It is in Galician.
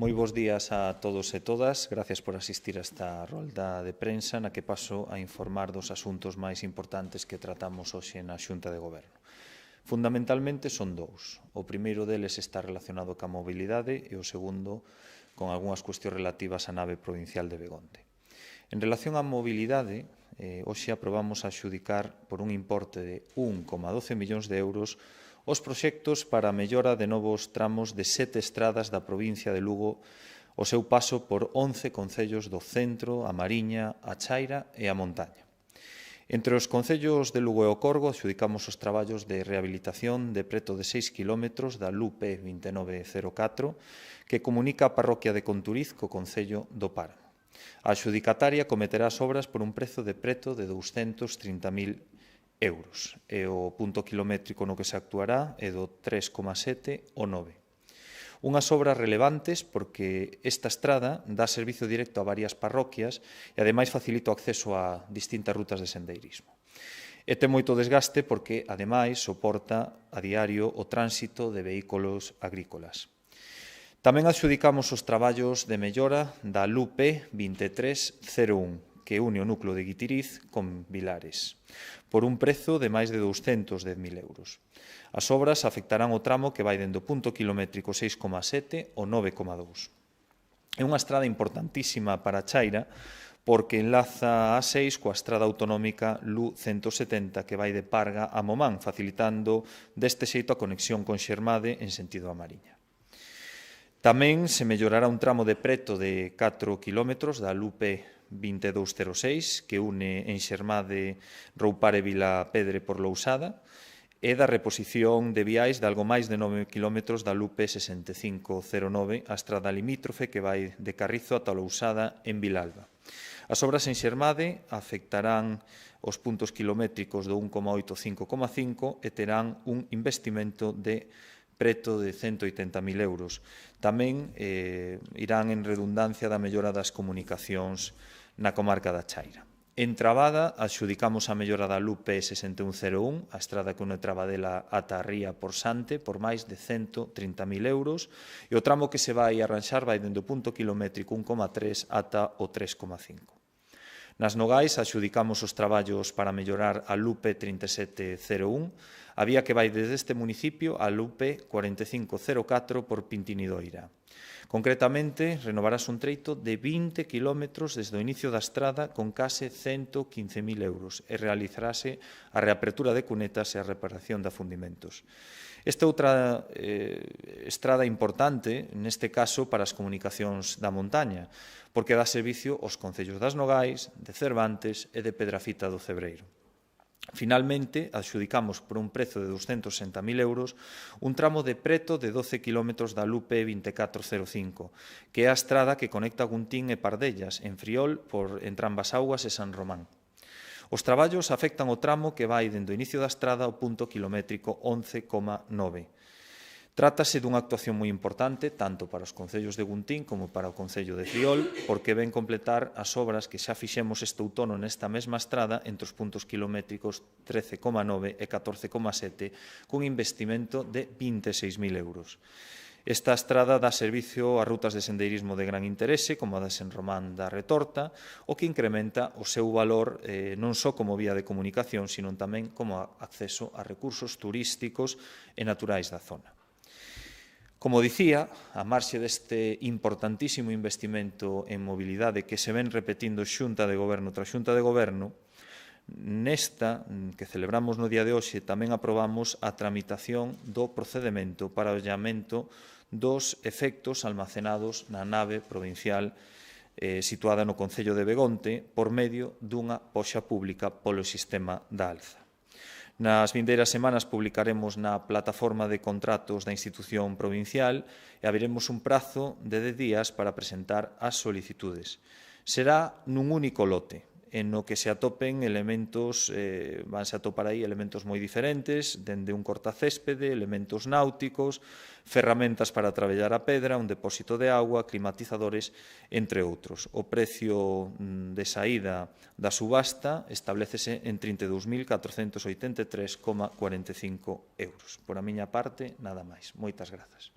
Moi bons días a todos e todas. Gracias por asistir a esta rolda de prensa na que paso a informar dos asuntos máis importantes que tratamos hoxe na Xunta de Goberno. Fundamentalmente son dous. O primeiro deles está relacionado ca mobilidade e o segundo con algunhas cuestións relativas á nave provincial de Begonte. En relación á mobilidade, hoxe aprobamos a adxudicar por un importe de 1,12 millóns de euros os proxectos para a mellora de novos tramos de 7 estradas da provincia de Lugo o seu paso por 11 concellos do centro, a Mariña, a Chaira e a Montaña. Entre os concellos de Lugo e o Corgo adxudicamos os traballos de rehabilitación de preto de 6 km da LUP 2904 que comunica a parroquia de Conturiz co concello do Páramo. A adxudicataria cometerá as obras por un prezo de preto de 230.000 euros e o punto kilométrico no que se actuará é do 3,7 ao 9. Unhas obras relevantes porque esta estrada dá servizo directo a varias parroquias e ademais facilita o acceso a distintas rutas de sendeirismo. E ten moito desgaste porque ademais soporta a diario o tránsito de vehículos agrícolas. Tamén adxudicamos os traballos de mellora da LUP 2301, que une o núcleo de Guitiriz con Vilares, por un prezo de máis de 210.000 euros. As obras afectarán o tramo que vai dende o punto kilométrico 6,7 ao 9,2. É unha estrada importantísima para a Chaira porque enlaza a 6 coa estrada autonómica LU 170 que vai de Parga a Momán, facilitando deste xeito a conexión con Xermade en sentido a Mariña. Tamén se mellorará un tramo de preto de 4 km da LUP 2206 que une en Xermade, Roupar e Vilapedre por Lousada e da reposición de viais de algo máis de 9 km da LUP 6509, a estrada limítrofe que vai de Carrizo ata Lousada en Vilalba. As obras en Xermade afectarán os puntos kilométricos do 1,8 ao 5,5 e terán un investimento de preto de 180.000 euros. Tamén irán en redundancia da mellora das comunicacións na comarca da Chaira. En Trabada, adxudicamos a mellora da LUP 6101, a estrada que une Trabadela ata a Ría por Sante, por máis de 130.000 euros, e o tramo que se vai arranxar vai dende o punto kilométrico 1,3 ata o 3,5. Nas Nogais, adxudicamos os traballos para mellorar a LUP 3701, a vía que vai desde este municipio a LUP 4504 por Pintinidoira. Concretamente, renovarás un treito de 20 km desde o inicio da estrada con case 115.000 euros e realizarase a reapertura de cunetas e a reparación de afundimentos. Esta outra estrada importante, neste caso, para as comunicacións da montaña, porque dá servicio aos concellos das Nogais, de Cervantes e de Pedrafita do Cebreiro. Finalmente, adxudicamos por un prezo de 260.000 euros un tramo de preto de 12 km da LUP 2405, que é a estrada que conecta Guntín e Pardellas, en Friol, por entrambas augas e San Román. Os traballos afectan o tramo que vai dende o inicio da estrada ao punto kilométrico 11,9. Trátase dunha actuación moi importante tanto para os concellos de Guntín como para o concello de Friol, porque ven completar as obras que xa fixemos este outono nesta mesma estrada entre os puntos kilométricos 13,9 e 14,7 cun investimento de 26.000 euros. Esta estrada dá servicio a rutas de sendeirismo de gran interese, como a de San Román da Retorta, o que incrementa o seu valor non só como vía de comunicación, sino tamén como acceso a recursos turísticos e naturais da zona. Como dicía, a marxe deste importantísimo investimento en mobilidade que se ven repetindo xunta de goberno tras xunta de goberno, nesta que celebramos no día de hoxe tamén aprobamos a tramitación do procedemento para o illamento dos efectos almacenados na nave provincial situada no concello de Begonte por medio dunha poxa pública polo sistema da Alza. Nas vindeiras semanas publicaremos na plataforma de contratos da institución provincial e abriremos un prazo de 10 días para presentar as solicitudes. Será nun único lote, en no que se atopen elementos, vanse atopar aí elementos moi diferentes, dende un cortacéspede, elementos náuticos, ferramentas para traballar a pedra, un depósito de agua, climatizadores, entre outros. O precio de saída da subasta establecese en 32.483,45 euros. Por a miña parte, nada máis. Moitas grazas.